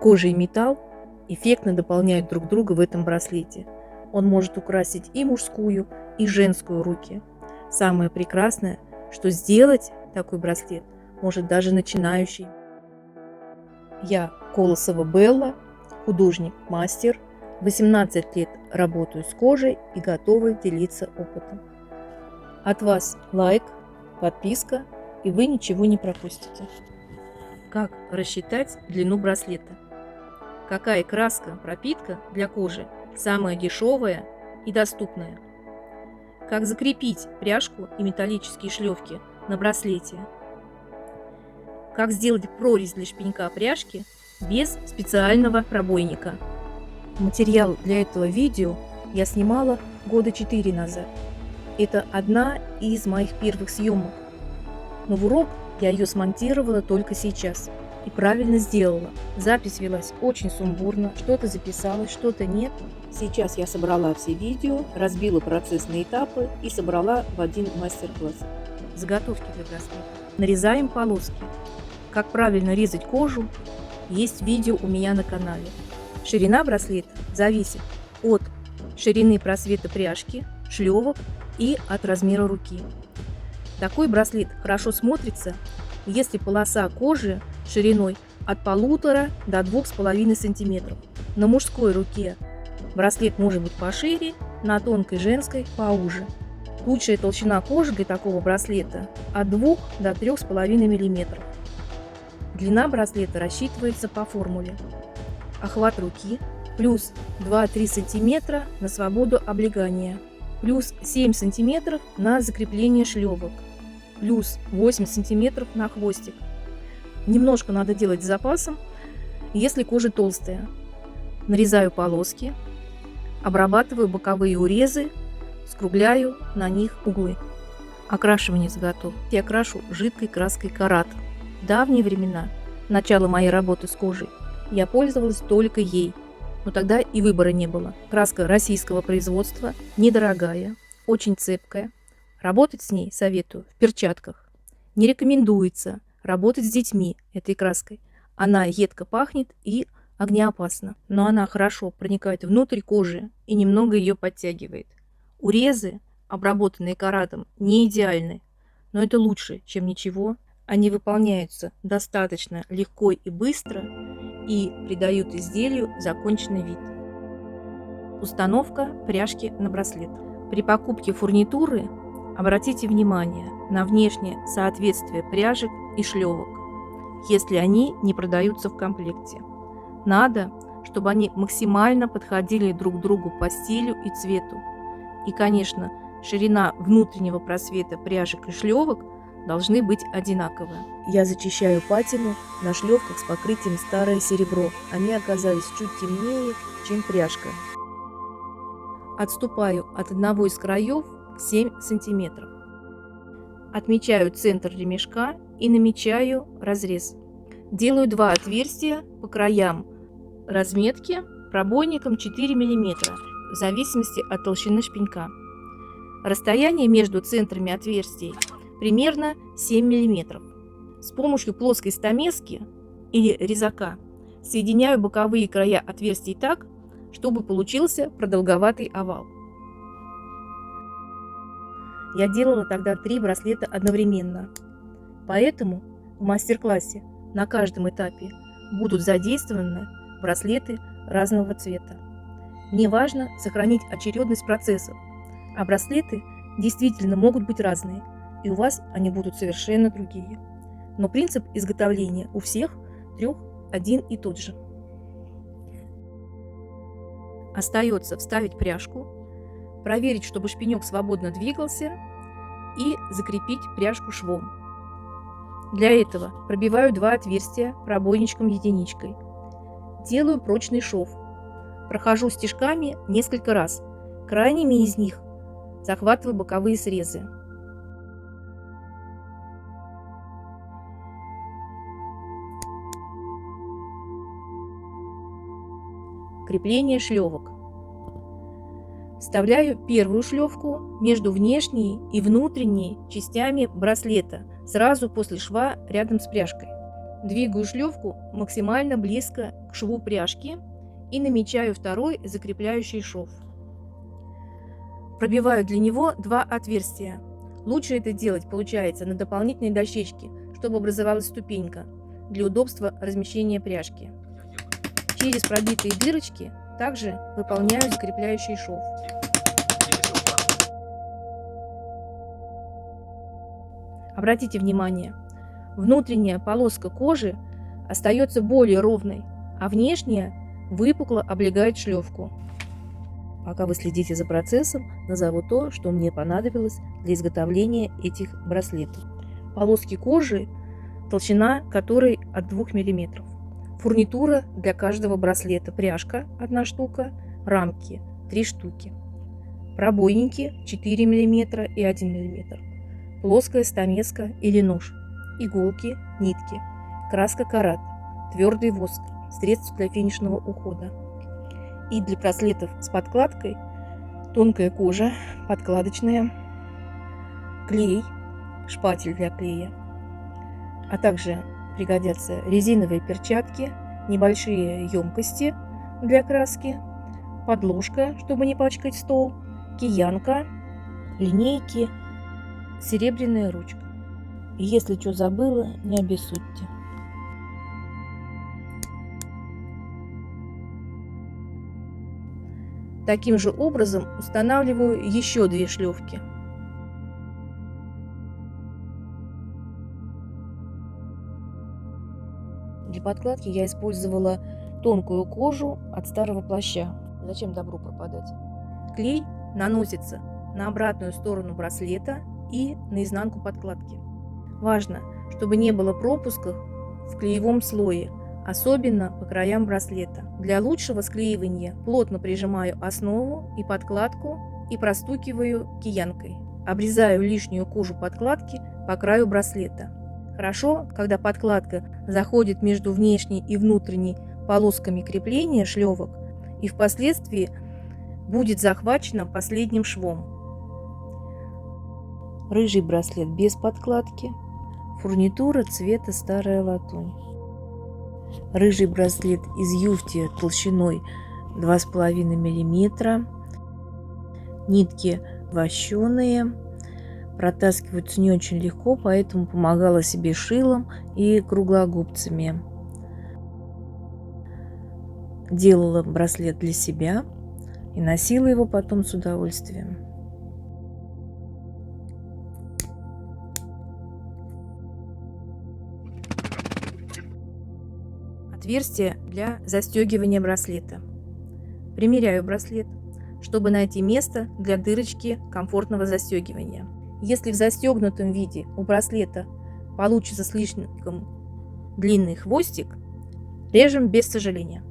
Кожа и металл эффектно дополняют друг друга в этом браслете. Он может украсить и мужскую, и женскую руки. Самое прекрасное, что сделать такой браслет может даже начинающий. Я Колосова Белла, художник-мастер, 18 лет работаю с кожей и готова делиться опытом. От вас лайк, подписка, и вы ничего не пропустите. Как рассчитать длину браслета? Какая краска-пропитка для кожи самая дешевая и доступная? Как закрепить пряжку и металлические шлевки на браслете? Как сделать прорезь для шпенька пряжки без специального пробойника? Материал для этого видео я снимала года 4 назад. Это одна из моих первых съемок. Но в урок я ее смонтировала только сейчас. И правильно сделала. Запись велась очень сумбурно, что-то записалось, что-то нет. Сейчас я собрала все видео, разбила процесс на этапы и собрала в один мастер-класс. Заготовки для браслета. Нарезаем полоски. Как правильно резать кожу, есть видео у меня на канале. Ширина браслета зависит от ширины просвета пряжки, шлевок и от размера руки. Такой браслет хорошо смотрится, если полоса кожи шириной от 1,5 до 2,5 см. На мужской руке браслет может быть пошире, на тонкой женской поуже. Лучшая толщина кожи для такого браслета от 2 до 3,5 мм. Длина браслета рассчитывается по формуле. Охват руки плюс 2-3 см на свободу облегания, плюс 7 см на закрепление шлевок, плюс 8 см на хвостик. Немножко надо делать с запасом, если кожа толстая. Нарезаю полоски, обрабатываю боковые урезы, скругляю на них углы. Окрашивание заготовок. Я крашу жидкой краской карат. В давние времена, начало моей работы с кожей, я пользовалась только ей, но тогда и выбора не было. Краска российского производства, недорогая, очень цепкая. Работать с ней советую в перчатках. Не рекомендуется работать с детьми этой краской. Она едко пахнет и огнеопасна, но она хорошо проникает внутрь кожи и немного ее подтягивает. Урезы, обработанные каратом, не идеальны, но это лучше, чем ничего. Они выполняются достаточно легко и быстро и придают изделию законченный вид. Установка пряжки на браслет. При покупке фурнитуры обратите внимание на внешнее соответствие пряжек и шлевок, если они не продаются в комплекте. Надо, чтобы они максимально подходили друг к другу по стилю и цвету. И, конечно, ширина внутреннего просвета пряжек и шлевок должны быть одинаковые. Я зачищаю патину на шлевках с покрытием старое серебро. Они оказались чуть темнее, чем пряжка. Отступаю от одного из краев 7 см. Отмечаю центр ремешка и намечаю разрез. Делаю 2 отверстия по краям разметки пробойником 4 мм, в зависимости от толщины шпенька. Расстояние между центрами отверстий примерно 7 мм. С помощью плоской стамески или резака соединяю боковые края отверстий так, чтобы получился продолговатый овал. Я делала тогда 3 браслета одновременно, поэтому в мастер-классе на каждом этапе будут задействованы браслеты разного цвета. Мне важно сохранить очередность процессов, а браслеты действительно могут быть разные, и у вас они будут совершенно другие. Но принцип изготовления у всех 3 один и тот же. Остается вставить пряжку, проверить, чтобы шпенек свободно двигался, и закрепить пряжку швом. Для этого пробиваю 2 отверстия пробойничком-единичкой. Делаю прочный шов. Прохожу стежками несколько раз. Крайними из них захватываю боковые срезы. Крепление шлевок. Вставляю первую шлевку между внешней и внутренней частями браслета, сразу после шва рядом с пряжкой. Двигаю шлевку максимально близко к шву пряжки и намечаю второй закрепляющий шов. Пробиваю для него 2 отверстия. Лучше это делать получается на дополнительной дощечке, чтобы образовалась ступенька для удобства размещения пряжки. Через пробитые дырочки также выполняю закрепляющий шов. Обратите внимание, внутренняя полоска кожи остается более ровной, а внешняя выпукло облегает шлевку. Пока вы следите за процессом, назову то, что мне понадобилось для изготовления этих браслетов. Полоски кожи, толщина которой от 2 мм. Фурнитура для каждого браслета: пряжка 1 штука, рамки 3 штуки, пробойники 4 мм и 1 мм, плоская стамеска или нож, иголки, нитки, краска карат, твердый воск, средства для финишного ухода. И для браслетов с подкладкой тонкая кожа, подкладочная, клей, шпатель для клея, а также пригодятся резиновые перчатки, небольшие емкости для краски, подложка, чтобы не пачкать стол, киянка, линейки, серебряная ручка. И если что забыла, не обессудьте. Таким же образом устанавливаю еще 2 шлевки. Для подкладки я использовала тонкую кожу от старого плаща. Зачем добру пропадать? Клей наносится на обратную сторону браслета и на изнанку подкладки. Важно, чтобы не было пропусков в клеевом слое, особенно по краям браслета. Для лучшего склеивания плотно прижимаю основу и подкладку и простукиваю киянкой. Обрезаю лишнюю кожу подкладки по краю браслета. Хорошо, когда подкладка заходит между внешней и внутренней полосками крепления шлевок и впоследствии будет захвачена последним швом. Рыжий браслет без подкладки. Фурнитура цвета старая латунь. Рыжий браслет из юфти толщиной 2,5 мм. Нитки вощеные. Протаскиваются не очень легко, поэтому помогала себе шилом и круглогубцами. Делала браслет для себя и носила его потом с удовольствием. Отверстие для застегивания браслета. Примеряю браслет, чтобы найти место для дырочки комфортного застегивания. Если в застегнутом виде у браслета получится слишком длинный хвостик, режем без сожаления.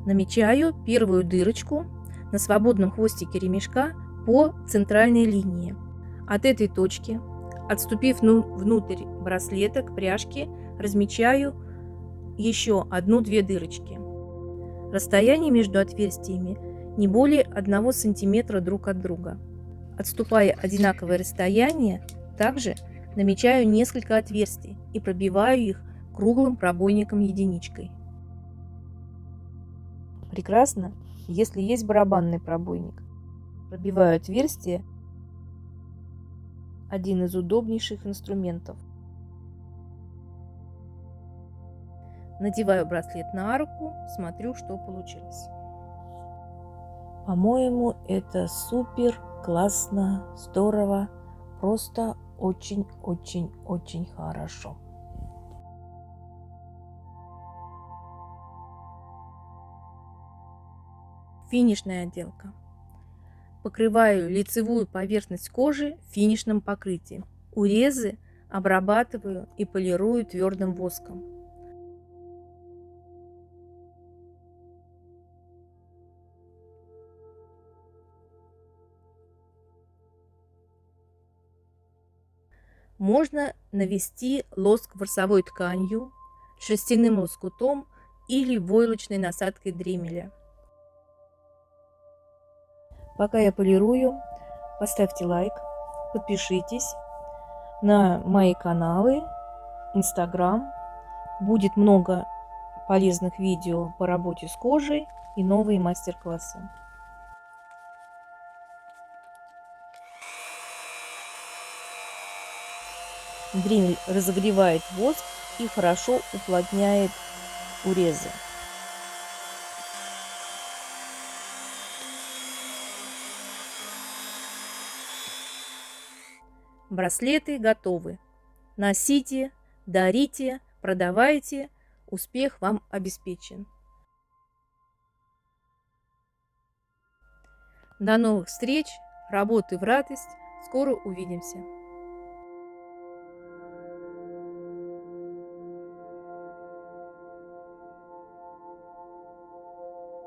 Намечаю первую дырочку на свободном хвостике ремешка по центральной линии. От этой точки, отступив внутрь браслета к пряжке, размечаю еще 1-2 дырочки. Расстояние между отверстиями не более 1 см друг от друга. Отступая одинаковое расстояние, также намечаю несколько отверстий и пробиваю их круглым пробойником-единичкой. Прекрасно, если есть барабанный пробойник. Пробиваю отверстие, один из удобнейших инструментов. Надеваю браслет на руку, смотрю, что получилось. По-моему, это супер, классно, здорово, просто очень-очень-очень хорошо. Финишная отделка. Покрываю лицевую поверхность кожи финишным покрытием. Урезы обрабатываю и полирую твердым воском. Можно навести лоск ворсовой тканью, шерстяным лоскутом или войлочной насадкой дремеля. Пока я полирую, поставьте лайк, подпишитесь на мои каналы Инстаграм. Будет много полезных видео по работе с кожей и новые мастер-классы. Дремель разогревает воск и хорошо уплотняет урезы. Браслеты готовы. Носите, дарите, продавайте. Успех вам обеспечен. До новых встреч. Работы в радость. Скоро увидимся.